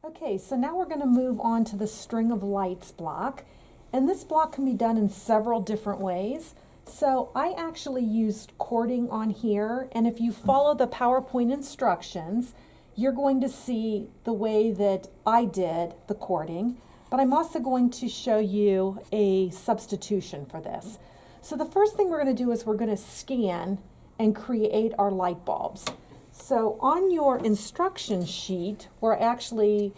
Okay, so now we're going to move on to the string of lights block. And this block can be done in several different ways. So I actually used cording on here, and if you follow the PowerPoint instructions, you're going to see the way that I did the cording, but I'm also going to show you a substitution for this. So the first thing we're going to do is we're going to scan and create our light bulbs. So on your instruction sheet, where I actually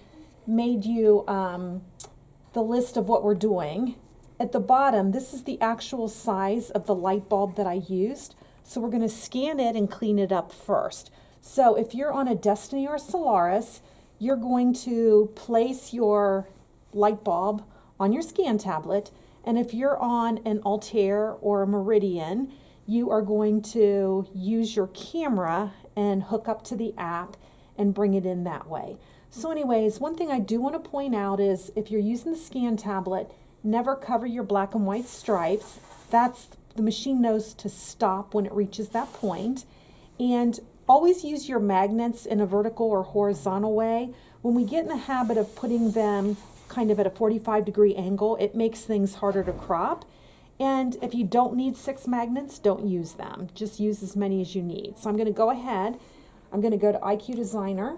made you the list of what we're doing, at the bottom, this is the actual size of the light bulb that I used. So we're going to scan it and clean it up first. So if you're on a Destiny or Solaris, you're going to place your light bulb on your scan tablet. And if you're on an Altair or a Meridian, you are going to use your camera and hook up to the app and bring it in that way. So anyways, one thing I do want to point out is if you're using the scan tablet, never cover your black and white stripes. The machine knows to stop when it reaches that point. And always use your magnets in a vertical or horizontal way. When we get in the habit of putting them kind of at a 45-degree angle, it makes things harder to crop. And if you don't need 6 magnets, don't use them. Just use as many as you need. So I'm going to go ahead. I'm going to go to IQ Designer,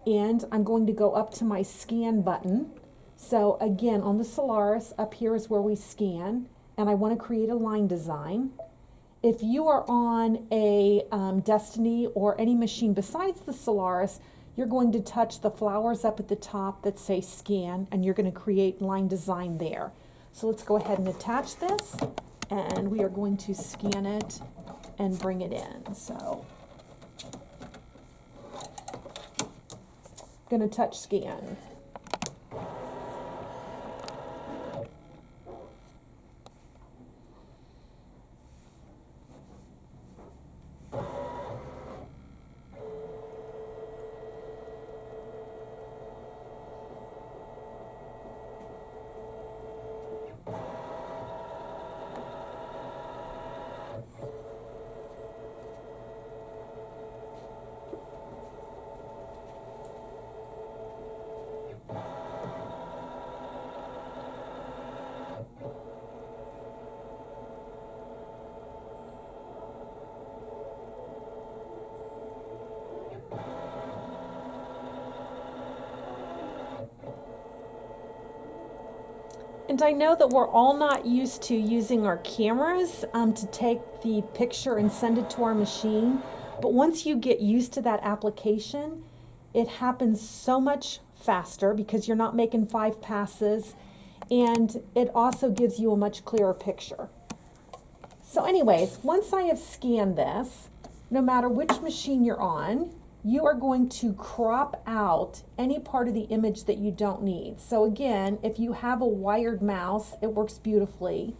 and I'm going to go up to my scan button. So again, on the Solaris, up here is where we scan, and I want to create a line design. If you are on a Destiny or any machine besides the Solaris, you're going to touch the flowers up at the top that say scan, and you're going to create line design there. So let's go ahead and attach this, and we are going to scan it and bring it in. So I'm going to touch scan. And I know that we're all not used to using our cameras to take the picture and send it to our machine. But once you get used to that application, it happens so much faster because you're not making 5 passes, and it also gives you a much clearer picture. So anyways, once I have scanned this, no matter which machine you're on, you are going to crop out any part of the image that you don't need. So again, if you have a wired mouse, it works beautifully.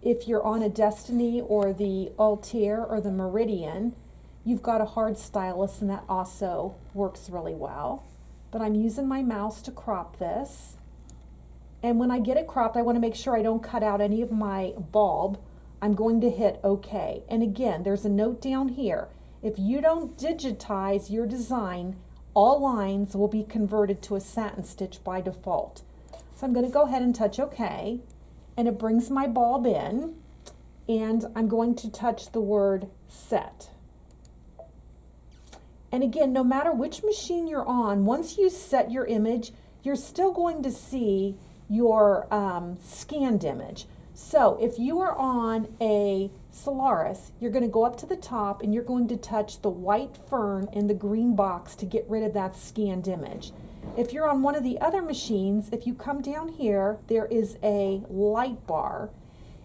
If you're on a Destiny or the Altair or the Meridian, you've got a hard stylus, and that also works really well. But I'm using my mouse to crop this. And when I get it cropped, I want to make sure I don't cut out any of my bulb. I'm going to hit OK. And again, there's a note down here. If you don't digitize your design, all lines will be converted to a satin stitch by default. So I'm going to go ahead and touch OK, and it brings my bulb in, and I'm going to touch the word set. And again, no matter which machine you're on, once you set your image, you're still going to see your scanned image. So if you are on a Solaris, you're going to go up to the top and you're going to touch the white fern in the green box to get rid of that scanned image. If you're on one of the other machines, if you come down here, there is a light bar,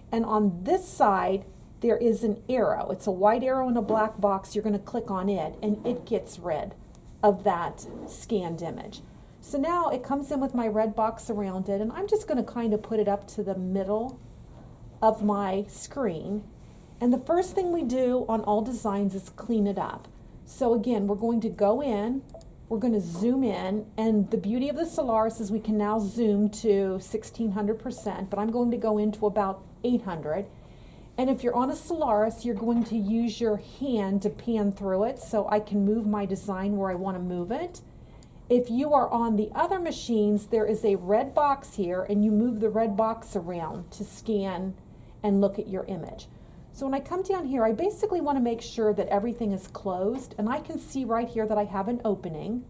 and on this side there is an arrow. It's a white arrow in a black box. You're going to click on it and it gets rid of that scanned image. So now it comes in with my red box around it, and I'm just going to kind of put it up to the middle of my screen. And the first thing we do on all designs is clean it up. So again, we're going to go in, we're going to zoom in, and the beauty of the Solaris is we can now zoom to 1600%, but I'm going to go into about 800. And if you're on a Solaris, you're going to use your hand to pan through it so I can move my design where I want to move it. If you are on the other machines, there is a red box here, and you move the red box around to scan and look at your image. So when I come down here, I basically want to make sure that everything is closed, and I can see right here that I have an opening.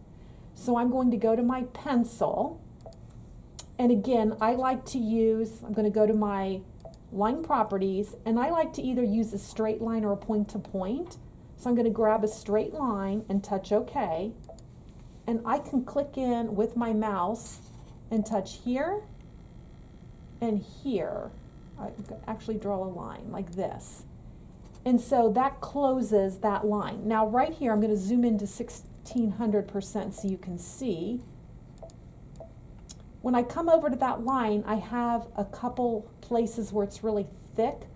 So I'm going to go to my pencil, and again, I like to use, I'm going to go to my line properties, and I like to either use a straight line or a point to point. So I'm going to grab a straight line and touch OK. And I can click in with my mouse and touch here and here. I can actually draw a line like this. And so that closes that line. Now right here, I'm going to zoom into 1600% so you can see. When I come over to that line, I have a couple places where it's really thick.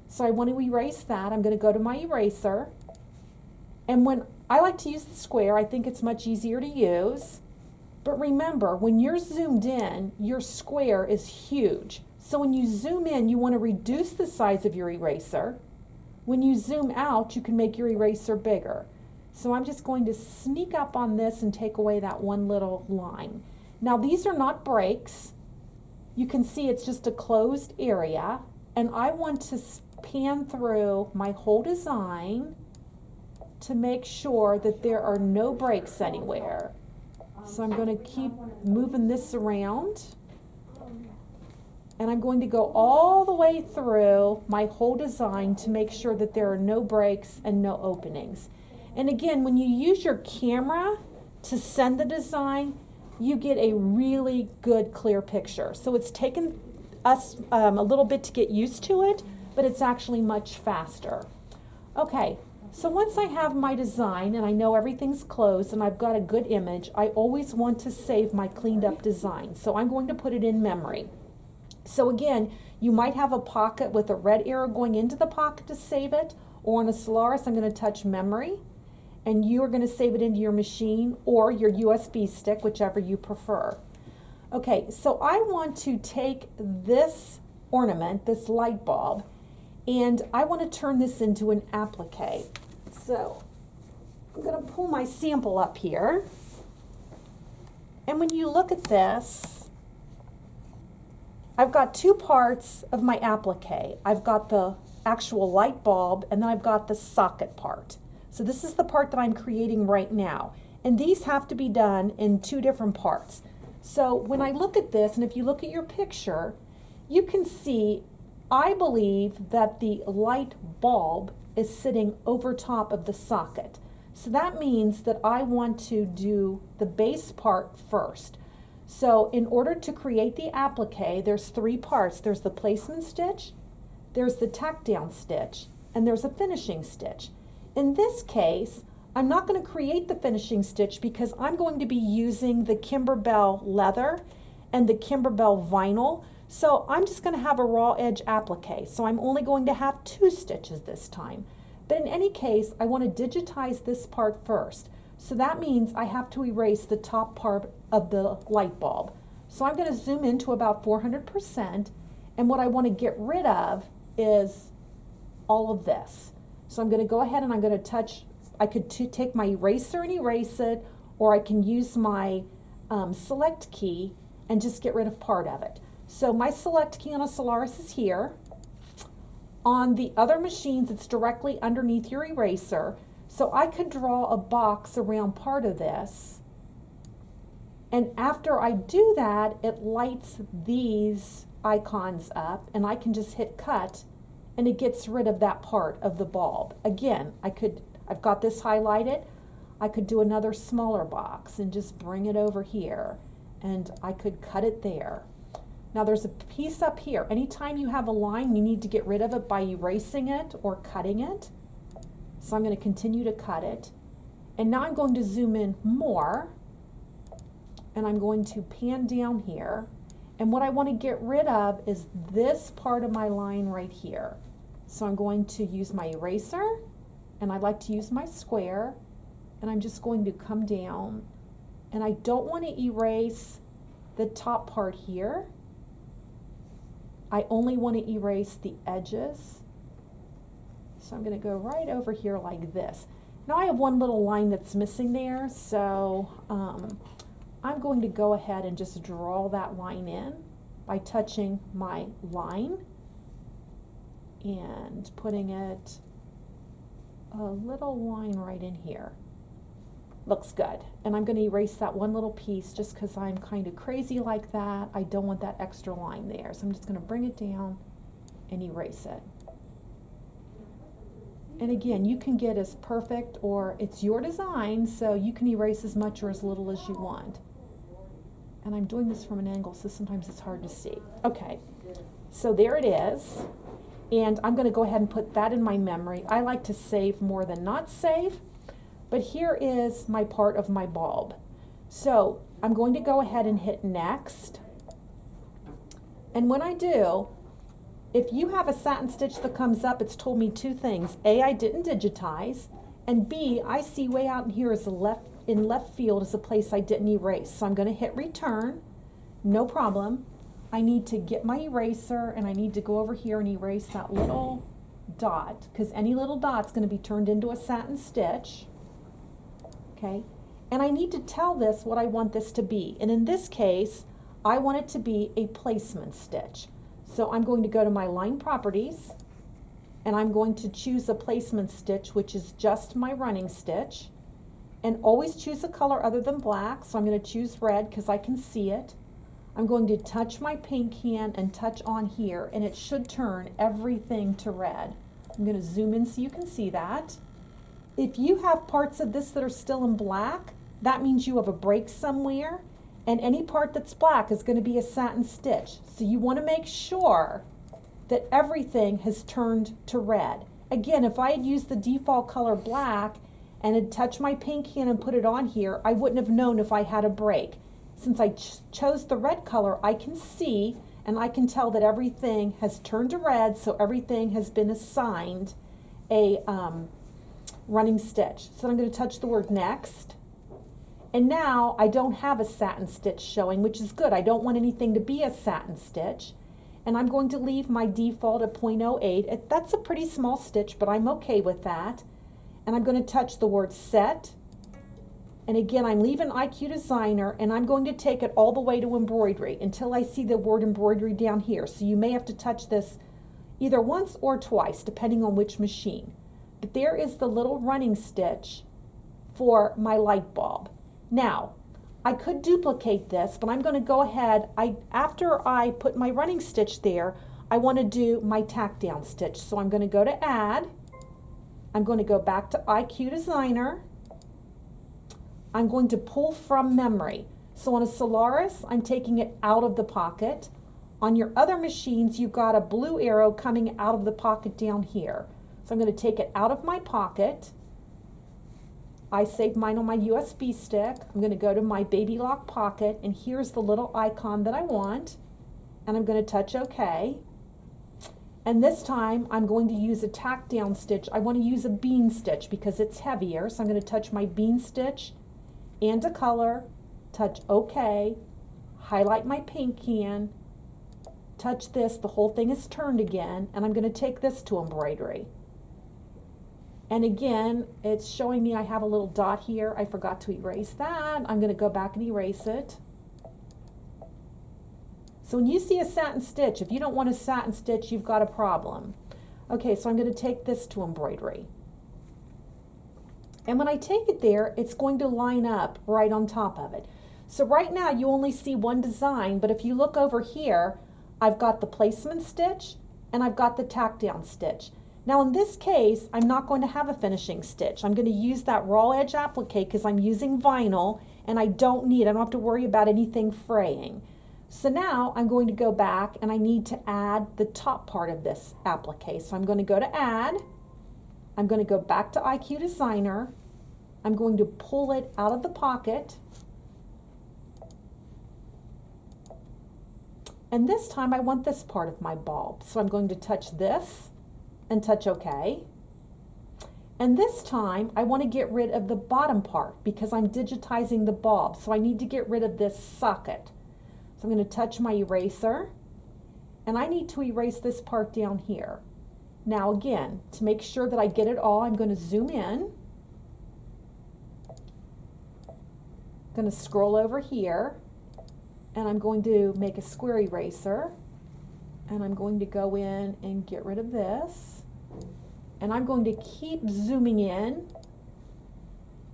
So I want to erase that. I'm going to go to my eraser. And when I like to use the square, I think it's much easier to use. But remember, when you're zoomed in, your square is huge. So when you zoom in, you want to reduce the size of your eraser. When you zoom out, you can make your eraser bigger. So I'm just going to sneak up on this and take away that one little line. Now these are not breaks. You can see it's just a closed area. And I want to pan through my whole design to make sure that there are no breaks anywhere. So I'm going to keep moving this around, and I'm going to go all the way through my whole design to make sure that there are no breaks and no openings. And again, when you use your camera to send the design, you get a really good clear picture. So it's taken us a little bit to get used to it, but it's actually much faster. Okay. So once I have my design and I know everything's closed and I've got a good image, I always want to save my cleaned up design. So I'm going to put it in memory. So again, you might have a pocket with a red arrow going into the pocket to save it, or on a Solaris, I'm going to touch memory, and you are going to save it into your machine or your USB stick, whichever you prefer. Okay, so I want to take this ornament, this light bulb, and I want to turn this into an applique. So I'm going to pull my sample up here. And when you look at this, I've got two parts of my applique. I've got the actual light bulb, and then I've got the socket part. So this is the part that I'm creating right now. And these have to be done in two different parts. So when I look at this, and if you look at your picture, you can see I believe that the light bulb is sitting over top of the socket. So that means that I want to do the base part first. So in order to create the applique, there's three parts. There's the placement stitch, there's the tack down stitch, and there's a finishing stitch. In this case, I'm not going to create the finishing stitch because I'm going to be using the Kimberbell leather and the Kimberbell vinyl. So I'm just going to have a raw edge applique. So I'm only going to have 2 stitches this time. But in any case, I want to digitize this part first. So that means I have to erase the top part of the light bulb. So I'm going to zoom into about 400%. And what I want to get rid of is all of this. So I'm going to go ahead and I'm going to touch, I could take my eraser and erase it, or I can use my select key and just get rid of part of it. So my select key on a Solaris is here. On the other machines, it's directly underneath your eraser. So I could draw a box around part of this. And after I do that, it lights these icons up, and I can just hit cut, and it gets rid of that part of the bulb. Again, I've got this highlighted. I could do another smaller box and just bring it over here, and I could cut it there. Now there's a piece up here. Anytime you have a line, you need to get rid of it by erasing it or cutting it. So I'm going to continue to cut it. And now I'm going to zoom in more, and I'm going to pan down here. And what I want to get rid of is this part of my line right here. So I'm going to use my eraser, and I like to use my square, and I'm just going to come down, and I don't want to erase the top part here. I only want to erase the edges. So I'm going to go right over here like this. Now I have one little line that's missing there, so I'm going to go ahead and just draw that line in by touching my line and putting it a little line right in here. Looks good. And I'm going to erase that one little piece just because I'm kind of crazy like that. I don't want that extra line there. So I'm just going to bring it down and erase it. And again, you can get as perfect, or it's your design, so you can erase as much or as little as you want. And I'm doing this from an angle, so sometimes it's hard to see. Okay, so there it is. And I'm going to go ahead and put that in my memory. I like to save more than not save. But here is my part of my bulb. So I'm going to go ahead and hit next. And when I do, if you have a satin stitch that comes up, it's told me two things. A, I didn't digitize, and B, I see way out in here is in left field is a place I didn't erase. So I'm going to hit return, no problem. I need to get my eraser and I need to go over here and erase that little dot, because any little dot's going to be turned into a satin stitch. Okay, and I need to tell this what I want this to be. And in this case, I want it to be a placement stitch. So I'm going to go to my line properties and I'm going to choose a placement stitch, which is just my running stitch. And always choose a color other than black. So I'm going to choose red because I can see it. I'm going to touch my paint can and touch on here, and it should turn everything to red. I'm going to zoom in so you can see that. If you have parts of this that are still in black, that means you have a break somewhere, and any part that's black is going to be a satin stitch. So you want to make sure that everything has turned to red. Again, if I had used the default color black and had touched my paint can and put it on here, I wouldn't have known if I had a break. Since I chose the red color, I can see and I can tell that everything has turned to red, so everything has been assigned a running stitch. So I'm going to touch the word next. And now I don't have a satin stitch showing, which is good. I don't want anything to be a satin stitch. And I'm going to leave my default at 0.08. That's a pretty small stitch, but I'm okay with that. And I'm going to touch the word set. And again, I'm leaving IQ Designer, and I'm going to take it all the way to embroidery until I see the word embroidery down here. So you may have to touch this either once or twice, depending on which machine. But there is the little running stitch for my light bulb. Now, I could duplicate this, but I'm going to go ahead. After I put my running stitch there, I want to do my tack down stitch. So I'm going to go to Add. I'm going to go back to IQ Designer. I'm going to pull from memory. So on a Solaris, I'm taking it out of the pocket. On your other machines, you've got a blue arrow coming out of the pocket down here. So I'm going to take it out of my pocket. I saved mine on my USB stick. I'm going to go to my Baby Lock pocket, and here's the little icon that I want. And I'm going to touch OK. And this time, I'm going to use a tack down stitch. I want to use a bean stitch because it's heavier. So I'm going to touch my bean stitch and a color, touch OK, highlight my paint can, touch this, the whole thing is turned again, and I'm going to take this to embroidery. And again, it's showing me I have a little dot here. I forgot to erase that. I'm going to go back and erase it. So when you see a satin stitch, if you don't want a satin stitch, you've got a problem. Okay, so I'm going to take this to embroidery. And when I take it there, it's going to line up right on top of it. So right now you only see one design, but if you look over here, I've got the placement stitch and I've got the tack down stitch. Now in this case, I'm not going to have a finishing stitch. I'm going to use that raw edge applique because I'm using vinyl and I don't have to worry about anything fraying. So now I'm going to go back and I need to add the top part of this applique. So I'm going to go to Add. I'm going to go back to IQ Designer. I'm going to pull it out of the pocket. And this time I want this part of my bulb. So I'm going to touch this and touch OK. And this time I want to get rid of the bottom part because I'm digitizing the bulb. So I need to get rid of this socket. So I'm going to touch my eraser and I need to erase this part down here. Now again, to make sure that I get it all, I'm going to zoom in. going to scroll over here, and I'm going to make a square eraser, and I'm going to go in and get rid of this, and I'm going to keep zooming in,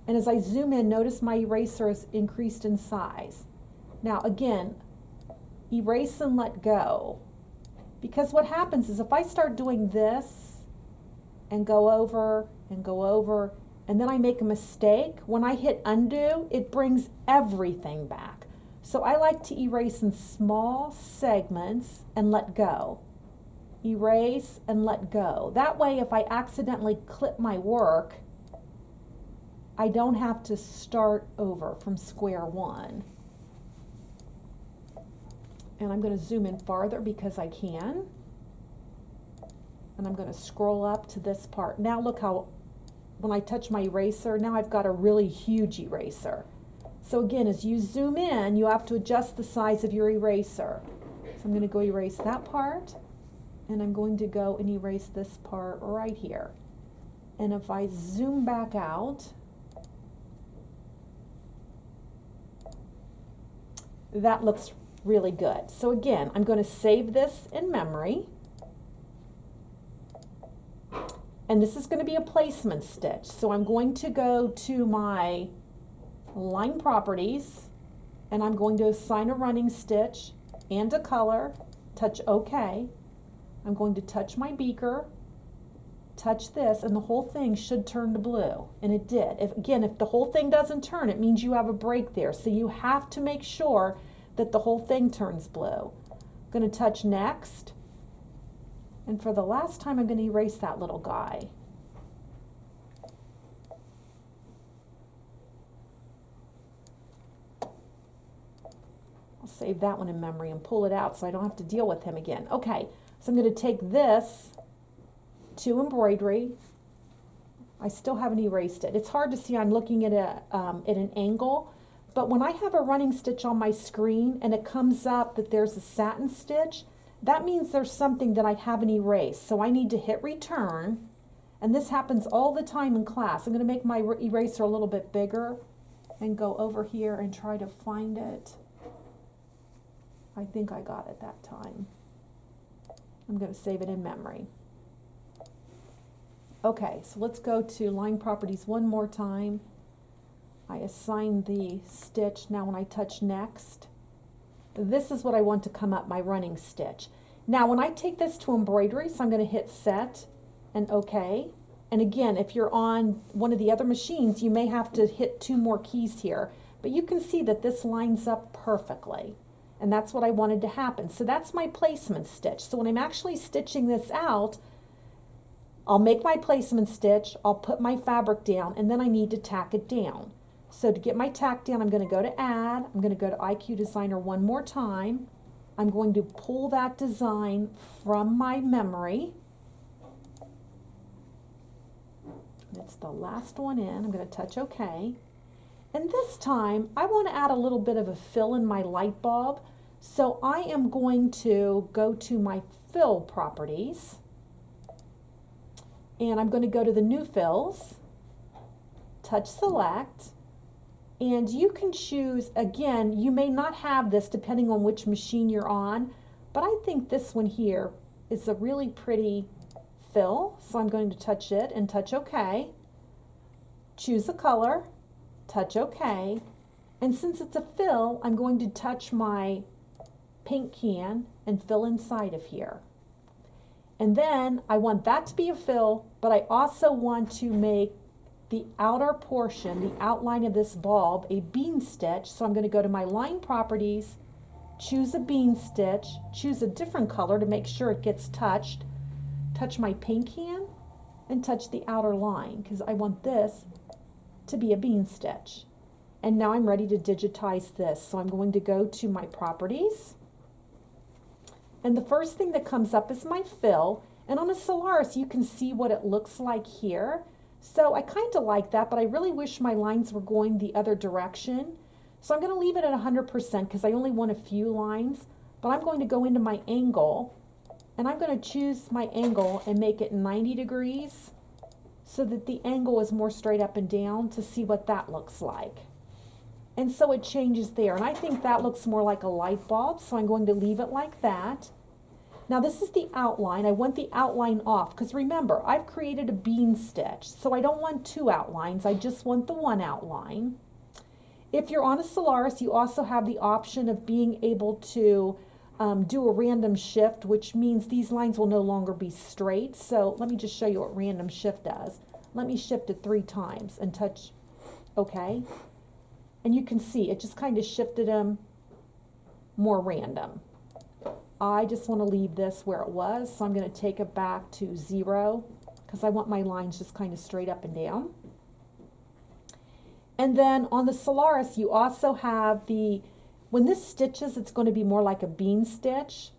and as I zoom in, notice my eraser is increased in size. Now again, erase and let go, because what happens is if I start doing this and go over and go over, and then I make a mistake, when I hit undo, it brings everything back. So I like to erase in small segments and let go. Erase and let go. That way, if I accidentally clip my work, I don't have to start over from square one. And I'm going to zoom in farther because I can. And I'm going to scroll up to this part. Now look how, when I touch my eraser, now I've got a really huge eraser. So again, as you zoom in, you have to adjust the size of your eraser. So I'm going to go erase that part, and I'm going to go and erase this part right here. And if I zoom back out, that looks really good. So again, I'm going to save this in memory. And this is going to be a placement stitch. So I'm going to go to my line properties, and I'm going to assign a running stitch and a color, touch OK. I'm going to touch my beaker, touch this, and the whole thing should turn to blue. And it did. If the whole thing doesn't turn, it means you have a break there. So you have to make sure that the whole thing turns blue. I'm going to touch next. And for the last time, I'm going to erase that little guy. I'll save that one in memory and pull it out so I don't have to deal with him again. Okay, so I'm going to take this to embroidery. I still haven't erased it. It's hard to see. I'm looking at an angle, but when I have a running stitch on my screen and it comes up that there's a satin stitch, that means there's something that I haven't erased. So I need to hit return, and this happens all the time in class. I'm going to make my eraser a little bit bigger and go over here and try to find it. I think I got it that time. I'm going to save it in memory. Okay, so let's go to line properties one more time. I assign the stitch. Now when I touch next, this is what I want to come up, my running stitch. Now when I take this to embroidery, so I'm going to hit set and OK. And again, if you're on one of the other machines, you may have to hit 2 more keys here. But you can see that this lines up perfectly. And that's what I wanted to happen. So that's my placement stitch. So when I'm actually stitching this out, I'll make my placement stitch, I'll put my fabric down, and then I need to tack it down. So to get my tack down, I'm going to go to Add, I'm going to go to IQ Designer one more time. I'm going to pull that design from my memory. It's the last one in. I'm going to touch OK. And this time, I want to add a little bit of a fill in my light bulb. So I am going to go to my fill properties. And I'm going to go to the new fills, touch select, and you can choose, again, you may not have this depending on which machine you're on, but I think this one here is a really pretty fill. So I'm going to touch it and touch OK. Choose a color, touch OK. And since it's a fill, I'm going to touch my paint can and fill inside of here. And then I want that to be a fill, but I also want to make the outer portion, the outline of this bulb, a bean stitch. So I'm going to go to my line properties, choose a bean stitch, choose a different color to make sure it gets touched, touch my paint can, and touch the outer line because I want this to be a bean stitch. And now I'm ready to digitize this. So I'm going to go to my properties. And the first thing that comes up is my fill. And on a Solaris, you can see what it looks like here. So I kind of like that, but I really wish my lines were going the other direction. So I'm going to leave it at 100% because I only want a few lines. But I'm going to go into my angle, and I'm going to choose my angle and make it 90 degrees so that the angle is more straight up and down to see what that looks like. And so it changes there. And I think that looks more like a light bulb, so I'm going to leave it like that. Now this is the outline. I want the outline off because remember, I've created a bean stitch, so I don't want two outlines. I just want the one outline. If you're on a Solaris, you also have the option of being able to do a random shift, which means these lines will no longer be straight. So let me just show you what random shift does. Let me shift it 3 times and touch OK. And you can see it just kind of shifted them more random. I just want to leave this where it was, so I'm going to take it back to 0 because I want my lines just kind of straight up and down. And then on the Solaris, you also have when this stitches, it's going to be more like a bean stitch.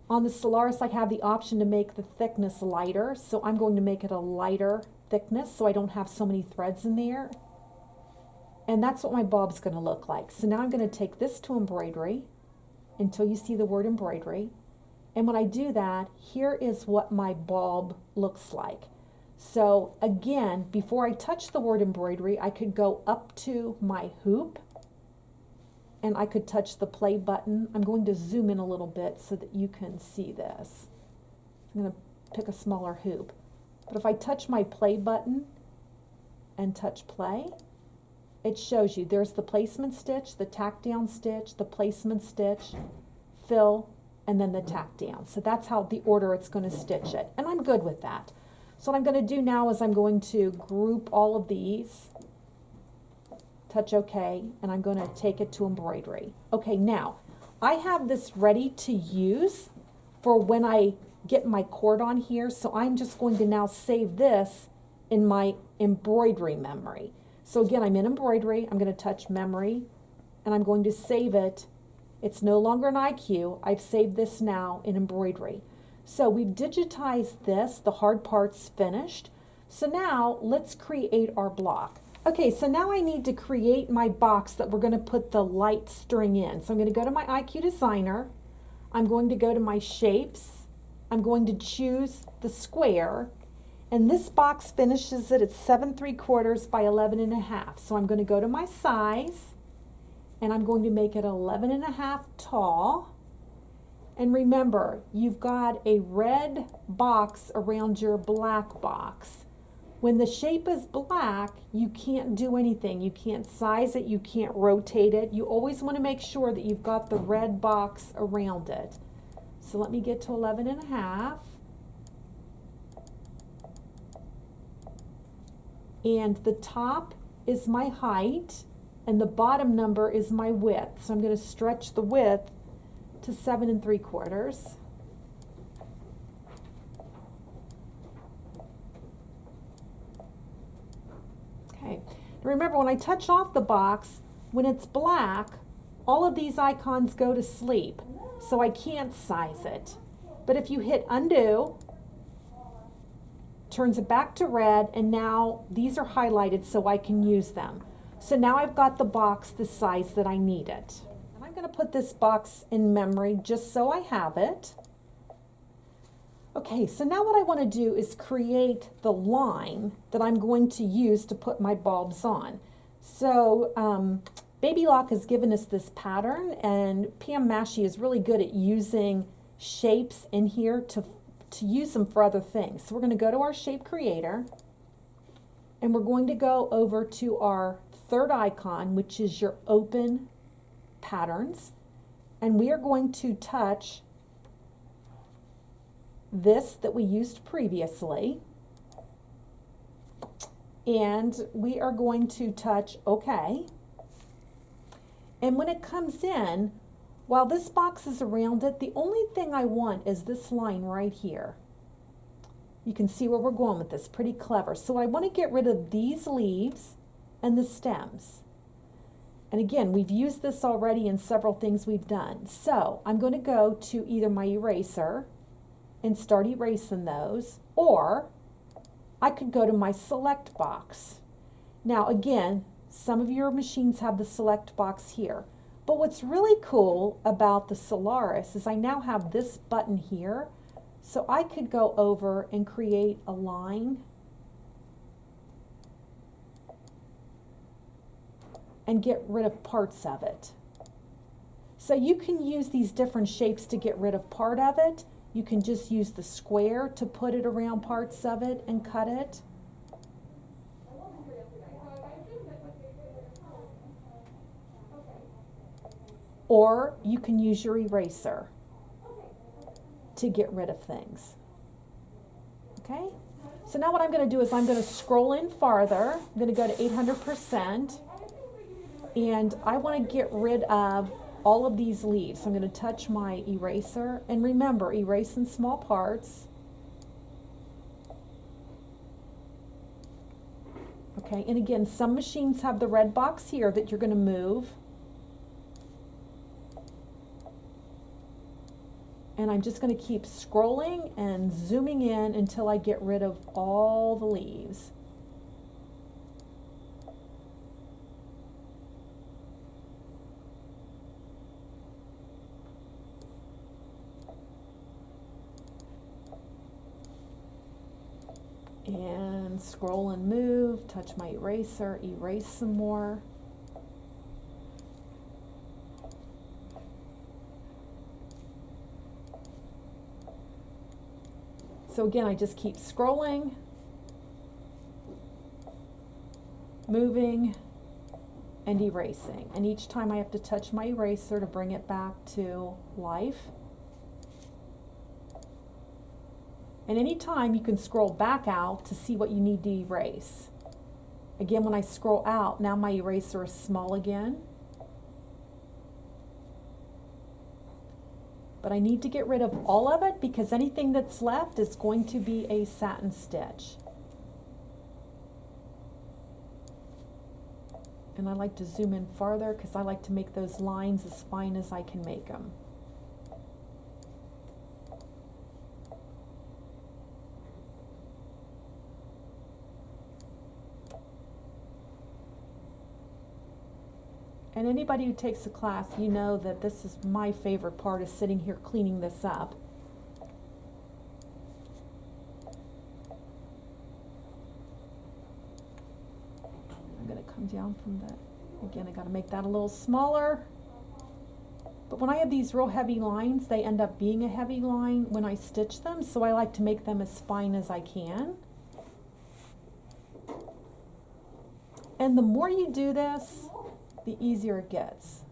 On the Solaris, I have the option to make the thickness lighter, so I'm going to make it a lighter thickness so I don't have so many threads in there. And that's what my bulb's going to look like. So now I'm going to take this to embroidery until you see the word embroidery. And when I do that, here is what my bulb looks like. So again, before I touch the word embroidery, I could go up to my hoop and I could touch the play button. I'm going to zoom in a little bit so that you can see this. I'm going to pick a smaller hoop. But if I touch my play button and touch play, it shows you there's the placement stitch, the tack down stitch, the placement stitch, fill, and then the tack down. So that's how the order it's going to stitch it. And I'm good with that. So what I'm going to do now is I'm going to group all of these, touch OK, and I'm going to take it to embroidery. Okay, now I have this ready to use for when I get my cord on here. So I'm just going to now save this in my embroidery memory. So again, I'm in embroidery, I'm going to touch memory, and I'm going to save it. It's no longer an IQ. I've saved this now in embroidery. So we've digitized this, the hard part's finished. So now let's create our block. Okay, so now I need to create my box that we're going to put the light string in. So I'm going to go to my IQ Designer. I'm going to go to my shapes. I'm going to choose the square. And this box finishes it at 7 3/4 by 11 1/2. So I'm going to go to my size and I'm going to make it 11 1/2 tall. And remember, you've got a red box around your black box. When the shape is black, you can't do anything. You can't size it, you can't rotate it. You always want to make sure that you've got the red box around it. So let me get to 11 1/2. And the top is my height and the bottom number is my width. So I'm going to stretch the width to 7 3/4. Okay. Remember, when I touch off the box, when it's black, all of these icons go to sleep, so I can't size it. But if you hit undo, turns it back to red, and now these are highlighted so I can use them. So now I've got the box the size that I need it. And I'm going to put this box in memory just so I have it. Okay, so now what I want to do is create the line that I'm going to use to put my bulbs on. So Baby Lock has given us this pattern, and Pam Mashi is really good at using shapes in here to use them for other things. So we're going to go to our shape creator and we're going to go over to our third icon, which is your open patterns, and we are going to touch this that we used previously, and we are going to touch OK. And when it comes in, while this box is around it, the only thing I want is this line right here. You can see where we're going with this, pretty clever. So I want to get rid of these leaves and the stems. And again, we've used this already in several things we've done. So I'm going to go to either my eraser and start erasing those, or I could go to my select box. Now again, some of your machines have the select box here. But what's really cool about the Solaris is I now have this button here, so I could go over and create a line and get rid of parts of it. So you can use these different shapes to get rid of part of it. You can just use the square to put it around parts of it and cut it. Or you can use your eraser to get rid of things. Okay? So now what I'm going to do is I'm going to scroll in farther. I'm going to go to 800%. And I want to get rid of all of these leaves. So I'm going to touch my eraser. And remember, erase in small parts. Okay, and again, some machines have the red box here that you're going to move. And I'm just going to keep scrolling and zooming in until I get rid of all the leaves. And scroll and move, touch my eraser, erase some more. So again, I just keep scrolling, moving, and erasing. And each time I have to touch my eraser to bring it back to life. And anytime you can scroll back out to see what you need to erase. Again, when I scroll out, now my eraser is small again. But I need to get rid of all of it because anything that's left is going to be a satin stitch. And I like to zoom in farther because I like to make those lines as fine as I can make them. And anybody who takes a class, you know that this is my favorite part, is sitting here cleaning this up. I'm going to come down from that. Again, I got to make that a little smaller. But when I have these real heavy lines, they end up being a heavy line when I stitch them, so I like to make them as fine as I can. And the more you do this, the easier it gets.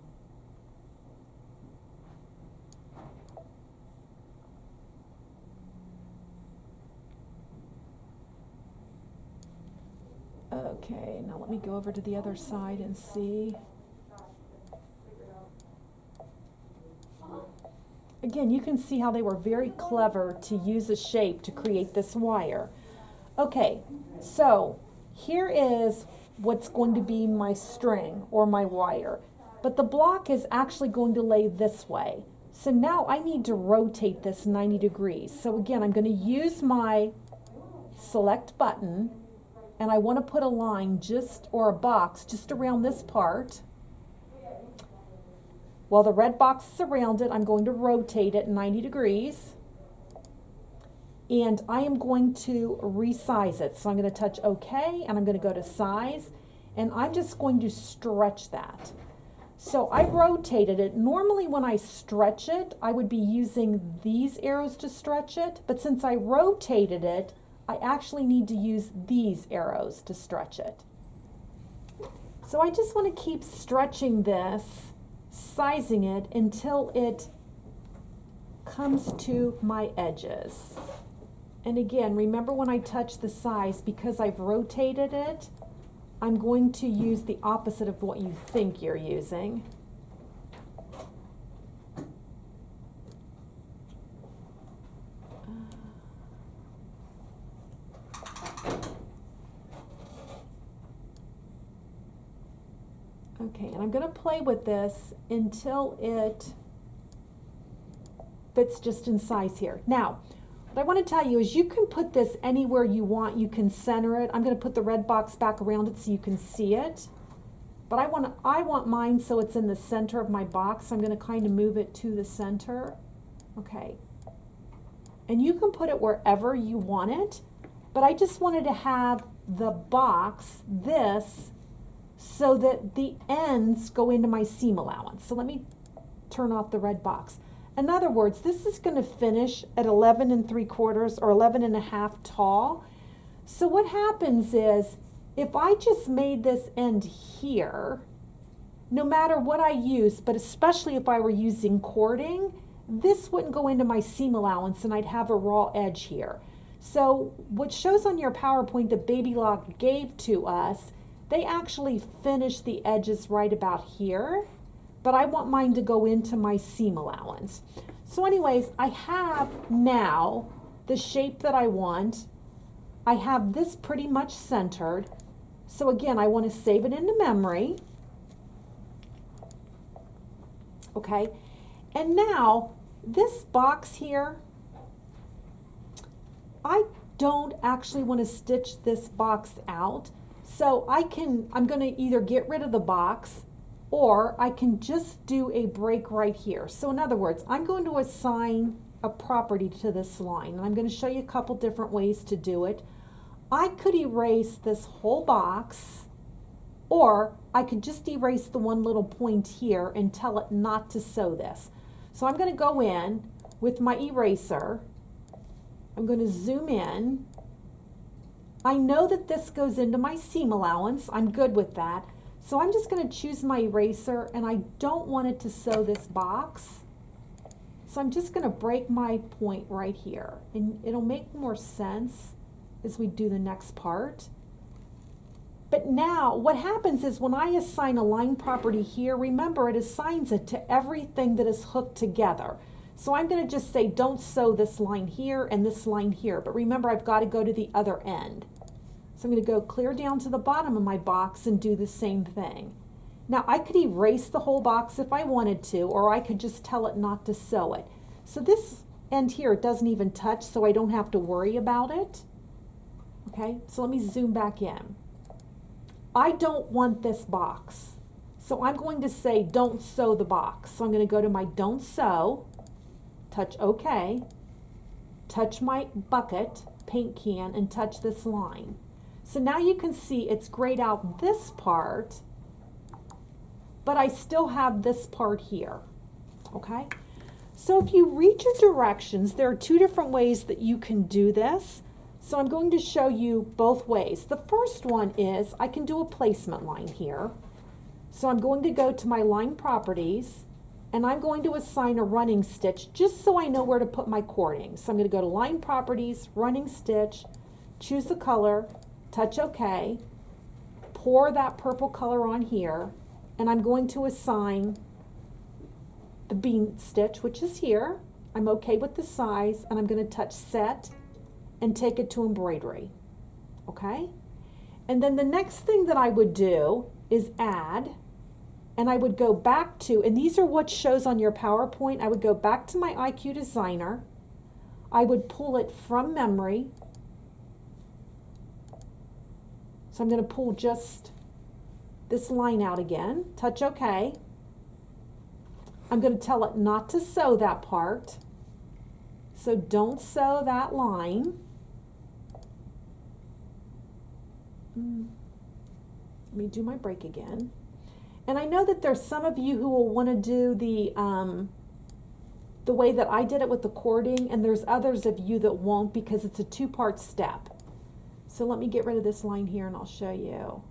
Okay, now let me go over to the other side and see. Again, you can see how they were very clever to use a shape to create this wire. Okay, so here is what's going to be my string or my wire. But the block is actually going to lay this way. So now I need to rotate this 90 degrees. So again, I'm going to use my select button and I want to put a line or a box just around this part. While the red box is around it, I'm going to rotate it 90 degrees. And I am going to resize it. So I'm going to touch OK, and I'm going to go to size, and I'm just going to stretch that. So I rotated it. Normally when I stretch it, I would be using these arrows to stretch it, but since I rotated it, I actually need to use these arrows to stretch it. So I just want to keep stretching this, sizing it until it comes to my edges. And again, remember when I touch the size, because I've rotated it, I'm going to use the opposite of what you think you're using. Okay, and I'm going to play with this until it fits just in size here. Now, what I want to tell you is you can put this anywhere you want. You can center it. I'm going to put the red box back around it so you can see it. But I want mine so it's in the center of my box. I'm going to kind of move it to the center. Okay. And you can put it wherever you want it. But I just wanted to have the box, this, so that the ends go into my seam allowance. So let me turn off the red box. In other words, this is going to finish at 11 3/4 or 11.5 tall. So what happens is, if I just made this end here, no matter what I use, but especially if I were using cording, this wouldn't go into my seam allowance and I'd have a raw edge here. So what shows on your PowerPoint that Baby Lock gave to us, they actually finished the edges right about here, but I want mine to go into my seam allowance. So anyways, I have now the shape that I want. I have this pretty much centered. So again, I want to save it into memory. Okay, and now this box here, I don't actually want to stitch this box out. So I'm going to either get rid of the box, or I can just do a break right here. So in other words, I'm going to assign a property to this line, and I'm going to show you a couple different ways to do it. I could erase this whole box, or I could just erase the one little point here and tell it not to sew this. So I'm going to go in with my eraser. I'm going to zoom in. I know that this goes into my seam allowance. I'm good with that. So I'm just going to choose my eraser, and I don't want it to sew this box. So I'm just going to break my point right here, and it'll make more sense as we do the next part. But now what happens is, when I assign a line property here, remember, it assigns it to everything that is hooked together. So I'm going to just say don't sew this line here and this line here, but remember, I've got to go to the other end. So I'm going to go clear down to the bottom of my box and do the same thing. Now I could erase the whole box if I wanted to, or I could just tell it not to sew it. So this end here, it doesn't even touch, so I don't have to worry about it. Okay, so let me zoom back in. I don't want this box, so I'm going to say don't sew the box. So I'm going to go to my don't sew, touch OK, touch my bucket, paint can, and touch this line. So now you can see it's grayed out this part, but I still have this part here. Okay, so if you read your directions, there are two different ways that you can do this. So I'm going to show you both ways. The first one is I can do a placement line here. So I'm going to go to my line properties, and I'm going to assign a running stitch just so I know where to put my cording. So I'm going to go to line properties, running stitch, choose the color, touch OK, pour that purple color on here, and I'm going to assign the bean stitch, which is here. I'm okay with the size, and I'm going to touch set and take it to embroidery. Okay? And then the next thing that I would do is add, and I would go back to, and these are what shows on your PowerPoint, I would go back to my IQ Designer, I would pull it from memory. So I'm going to pull just this line out again, touch OK. I'm going to tell it not to sew that part. So don't sew that line. Let me do my break again. And I know that there's some of you who will want to do the way that I did it with the cording, and there's others of you that won't, because it's a two-part step. So let me get rid of this line here and I'll show you.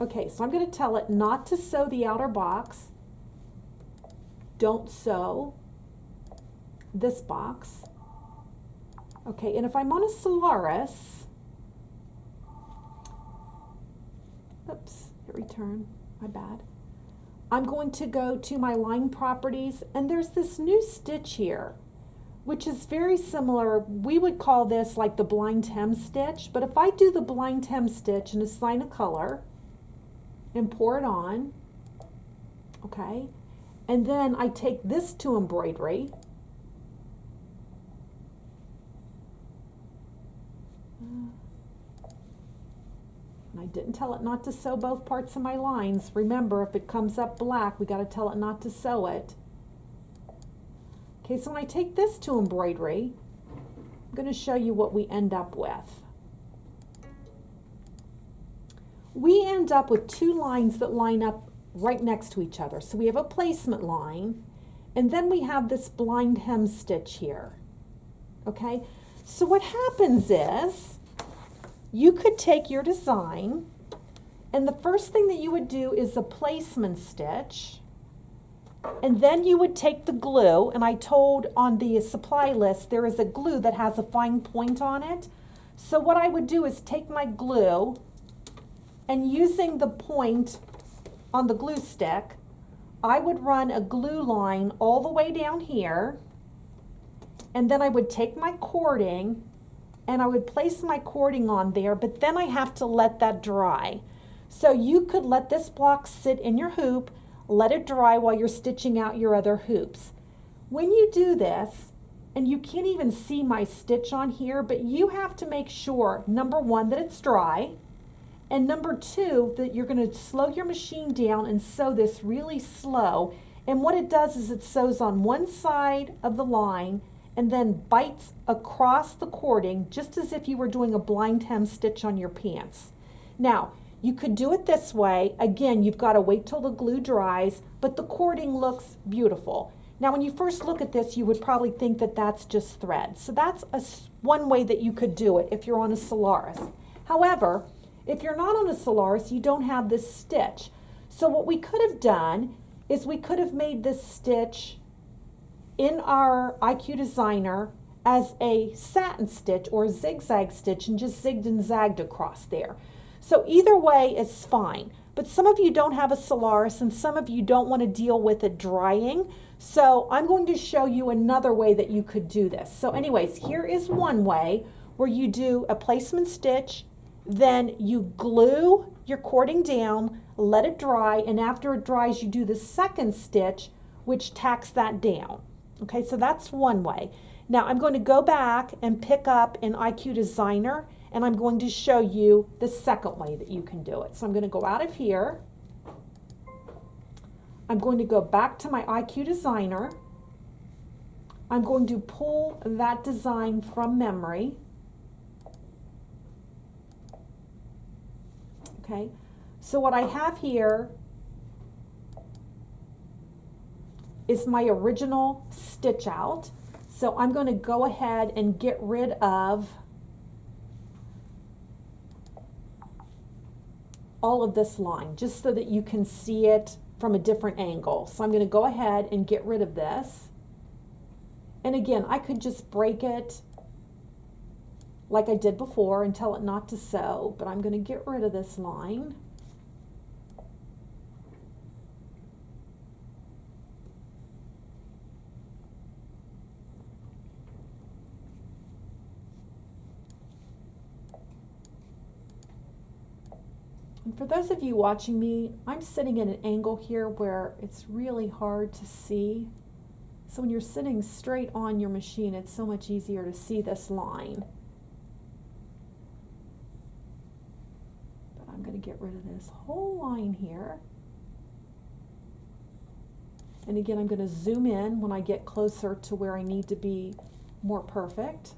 Okay, so I'm going to tell it not to sew the outer box. Don't sew this box. Okay, and if I'm on a Solaris, oops, hit return, my bad. I'm going to go to my line properties, and there's this new stitch here, which is very similar. We would call this like the blind hem stitch, but if I do the blind hem stitch and assign a color and pour it on, okay, and then I take this to embroidery, and I didn't tell it not to sew both parts of my lines. Remember, if it comes up black, we got to tell it not to sew it. Okay, so when I take this to embroidery, I'm going to show you what we end up with. we end up with two lines that line up right next to each other. So we have a placement line, and then we have this blind hem stitch here. Okay, so what happens is you could take your design, and the first thing that you would do is a placement stitch, and then you would take the glue, and I told on the supply list there is a glue that has a fine point on it. So what I would do is take my glue, and using the point on the glue stick, I would run a glue line all the way down here, and then I would take my cording and I would place my cording on there, but then I have to let that dry. So you could let this block sit in your hoop, let it dry while you're stitching out your other hoops. When you do this, and you can't even see my stitch on here, but you have to make sure, number one, that it's dry, and number two, that you're going to slow your machine down and sew this really slow. And what it does is it sews on one side of the line and then bites across the cording just as if you were doing a blind hem stitch on your pants. Now, you could do it this way. Again, you've got to wait till the glue dries, but the cording looks beautiful. Now, when you first look at this, you would probably think that that's just thread. So that's one way that you could do it if you're on a Solaris. However, if you're not on a Solaris, you don't have this stitch. So what we could have done is we could have made this stitch in our IQ Designer as a satin stitch or a zigzag stitch and just zigged and zagged across there. So either way is fine. But some of you don't have a Solaris and some of you don't want to deal with it drying. So I'm going to show you another way that you could do this. So anyways, here is one way where you do a placement stitch, then you glue your cording down, let it dry, and after it dries, you do the second stitch, which tacks that down. Okay, so that's one way. Now I'm going to go back and pick up an IQ Designer, and I'm going to show you the second way that you can do it. So I'm going to go out of here. I'm going to go back to my IQ Designer. I'm going to pull that design from memory. Okay, so what I have here is my original stitch out. So I'm going to go ahead and get rid of all of this line just so that you can see it from a different angle. So I'm going to go ahead and get rid of this. And again, I could just break it like I did before and tell it not to sew, but I'm going to get rid of this line. And for those of you watching me, I'm sitting at an angle here where it's really hard to see. So when you're sitting straight on your machine, it's so much easier to see this line. But I'm going to get rid of this whole line here. And again, I'm going to zoom in when I get closer to where I need to be more perfect.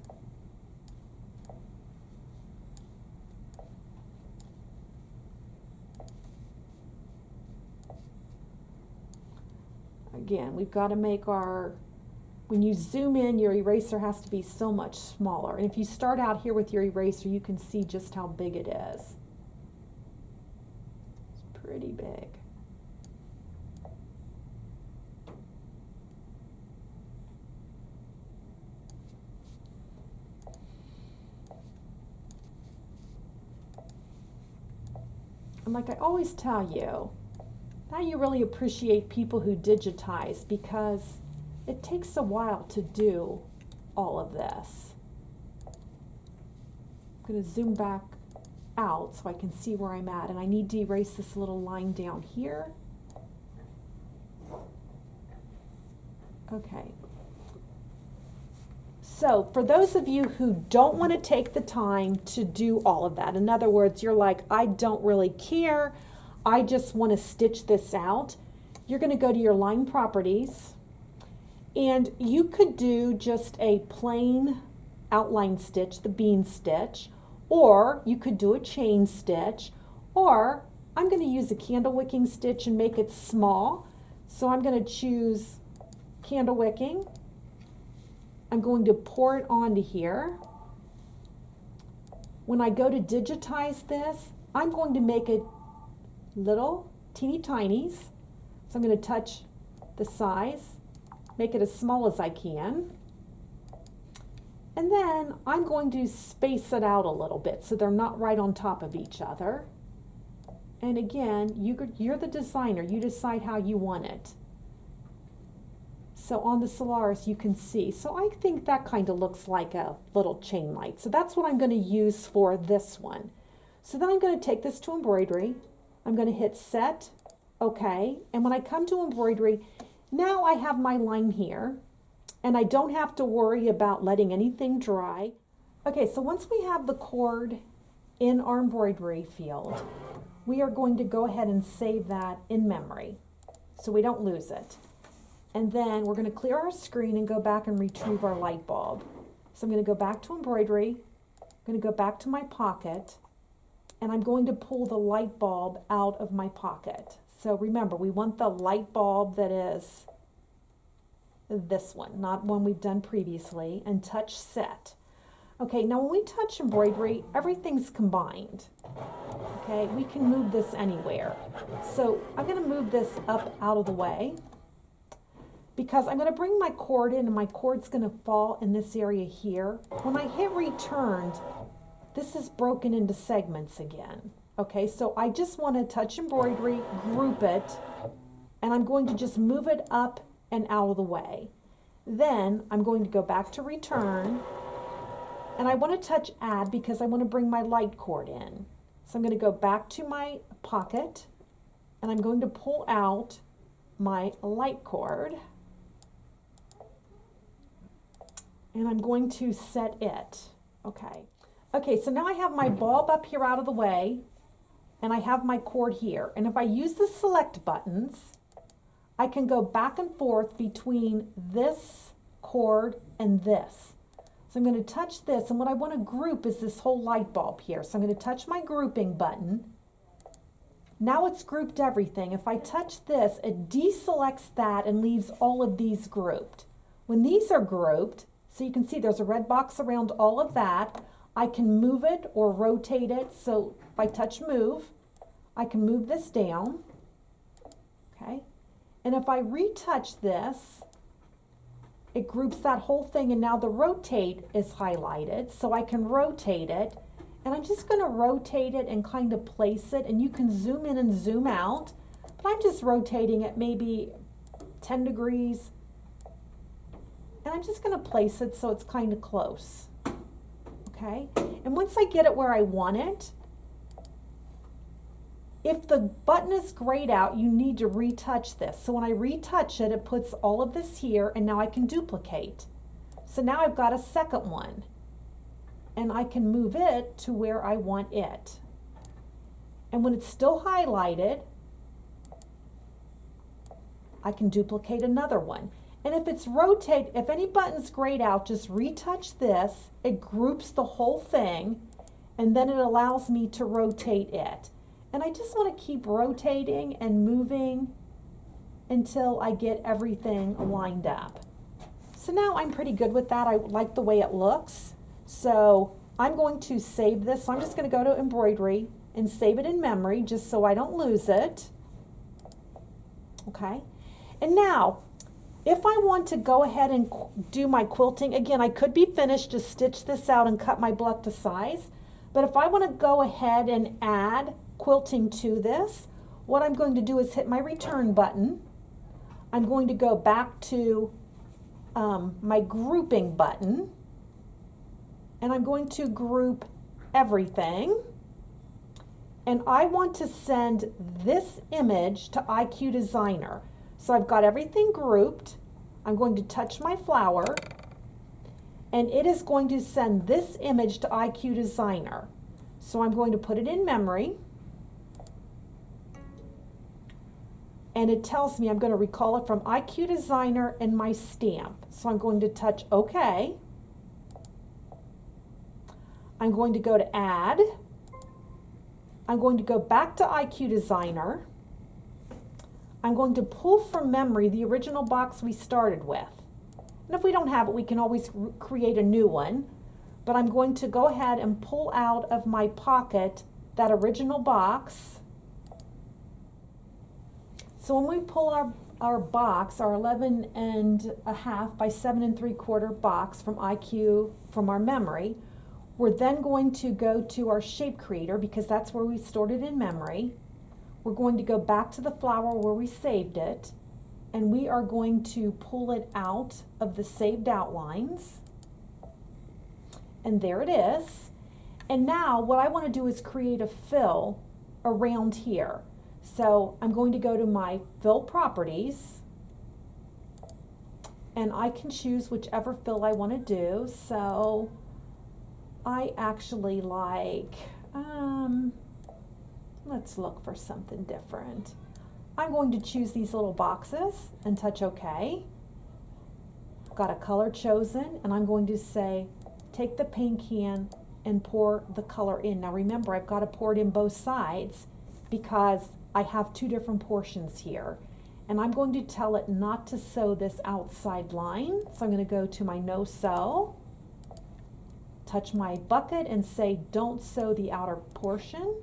Again, we've got to make when you zoom in, your eraser has to be so much smaller. And if you start out here with your eraser, you can see just how big it is. It's pretty big. And like I always tell you, now you really appreciate people who digitize because it takes a while to do all of this. I'm going to zoom back out so I can see where I'm at, and I need to erase this little line down here. Okay. So for those of you who don't want to take the time to do all of that, in other words, you're like, I don't really care, I just want to stitch this out, you're going to go to your line properties, and you could do just a plain outline stitch, the bean stitch, or you could do a chain stitch, Or I'm going to use a candle wicking stitch and make it small. So I'm going to choose candle wicking. I'm going to pour it onto here. When I go to digitize this, I'm going to make it little teeny tinies. So I'm going to touch the size, make it as small as I can. And then I'm going to space it out a little bit so they're not right on top of each other. And again, you're the designer. You decide how you want it. So on the Solaris, you can see. So I think that kind of looks like a little chain light. So that's what I'm going to use for this one. So then I'm going to take this to embroidery. I'm going to hit set, OK. And when I come to embroidery, now I have my line here. And I don't have to worry about letting anything dry. Okay, so once we have the cord in our embroidery field, we are going to go ahead and save that in memory so we don't lose it. And then we're going to clear our screen and go back and retrieve our light bulb. So I'm going to go back to embroidery, I'm going to go back to my pocket, and I'm going to pull the light bulb out of my pocket. So remember, we want the light bulb that is this one, not one we've done previously, and touch set. Okay, now when we touch embroidery, everything's combined. Okay, we can move this anywhere. So I'm going to move this up out of the way because I'm going to bring my cord in and my cord's going to fall in this area here. When I hit returned, this is broken into segments again. Okay, so I just want to touch embroidery, group it, and I'm going to just move it up and out of the way. Then I'm going to go back to return, and I want to touch add because I want to bring my light cord in. So I'm going to go back to my pocket, and I'm going to pull out my light cord, and I'm going to set it. Okay, so now I have my bulb up here out of the way, and I have my cord here. And if I use the select buttons, I can go back and forth between this cord and this. So I'm going to touch this, and what I want to group is this whole light bulb here. So I'm going to touch my grouping button. Now it's grouped everything. If I touch this, it deselects that and leaves all of these grouped. When these are grouped, so you can see there's a red box around all of that, I can move it or rotate it. So if I touch move, I can move this down. Okay. And if I retouch this, it groups that whole thing, and now the rotate is highlighted, so I can rotate it. And I'm just going to rotate it and kind of place it, and you can zoom in and zoom out, but I'm just rotating it maybe 10 degrees. And I'm just going to place it so it's kind of close. Okay? And once I get it where I want it, if the button is grayed out, you need to retouch this. So when I retouch it, it puts all of this here, and now I can duplicate. So now I've got a second one, and I can move it to where I want it. And when it's still highlighted, I can duplicate another one. And if it's rotate, if any button's grayed out, just retouch this. It groups the whole thing, and then it allows me to rotate it. And I just want to keep rotating and moving until I get everything lined up. So now I'm pretty good with that. I like the way it looks. So I'm going to save this. So I'm just going to go to embroidery and save it in memory just so I don't lose it. Okay. And now, if I want to go ahead and do my quilting, again, I could be finished, just stitch this out and cut my block to size. But if I want to go ahead and add quilting to this, what I'm going to do is hit my return button. I'm going to go back to my grouping button, and I'm going to group everything. And I want to send this image to IQ Designer. So I've got everything grouped. I'm going to touch my flower, and it is going to send this image to IQ Designer. So I'm going to put it in memory. And it tells me I'm going to recall it from IQ Designer and my stamp. So I'm going to touch OK. I'm going to go to Add. I'm going to go back to IQ Designer. I'm going to pull from memory the original box we started with. And if we don't have it, we can always create a new one. But I'm going to go ahead and pull out of my pocket that original box. So when we pull our box, our 11.5 by 7 3/4 box from IQ, from our memory, we're then going to go to our shape creator because that's where we stored it in memory. We're going to go back to the flower where we saved it, and we are going to pull it out of the saved outlines. And there it is. And now what I want to do is create a fill around here. So I'm going to go to my fill properties, and I can choose whichever fill I want to do. So I actually like, let's look for something different. I'm going to choose these little boxes and touch OK. Got a color chosen, and I'm going to say, take the paint can and pour the color in. Now remember, I've got to pour it in both sides because I have two different portions here. And I'm going to tell it not to sew this outside line. So I'm going to go to my no sew, touch my bucket and say don't sew the outer portion.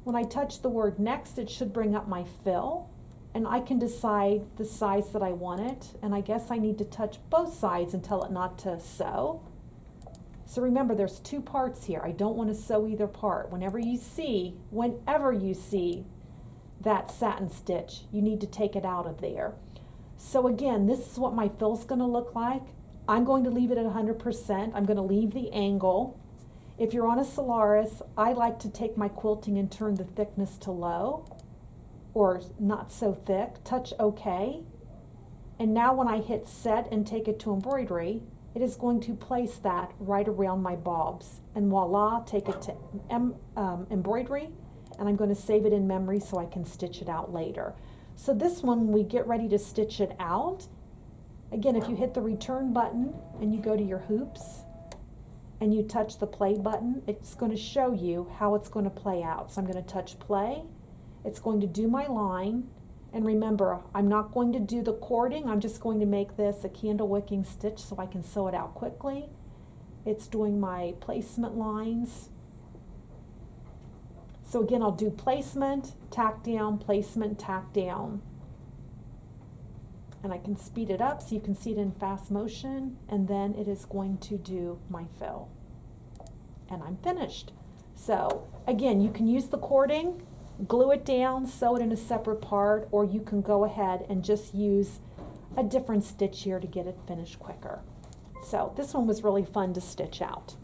When I touch the word next, it should bring up my fill, and I can decide the size that I want it, and I guess I need to touch both sides and tell it not to sew. So remember, there's two parts here. I don't want to sew either part. Whenever you see that satin stitch, you need to take it out of there. So again, this is what my fill's going to look like. I'm going to leave it at 100%. I'm going to leave the angle. If you're on a Solaris, I like to take my quilting and turn the thickness to low or not so thick. Touch OK. And now when I hit set and take it to embroidery, it is going to place that right around my bulbs. And voila, take it to embroidery, and I'm going to save it in memory so I can stitch it out later. So this one, we get ready to stitch it out. Again, if you hit the return button and you go to your hoops and you touch the play button, it's going to show you how it's going to play out. So I'm going to touch play. It's going to do my line. And remember, I'm not going to do the cording. I'm just going to make this a candle wicking stitch so I can sew it out quickly. It's doing my placement lines. So again, I'll do placement, tack down, placement, tack down. And I can speed it up so you can see it in fast motion, and then it is going to do my fill. And I'm finished. So again, you can use the cording, glue it down, sew it in a separate part, or you can go ahead and just use a different stitch here to get it finished quicker. So this one was really fun to stitch out.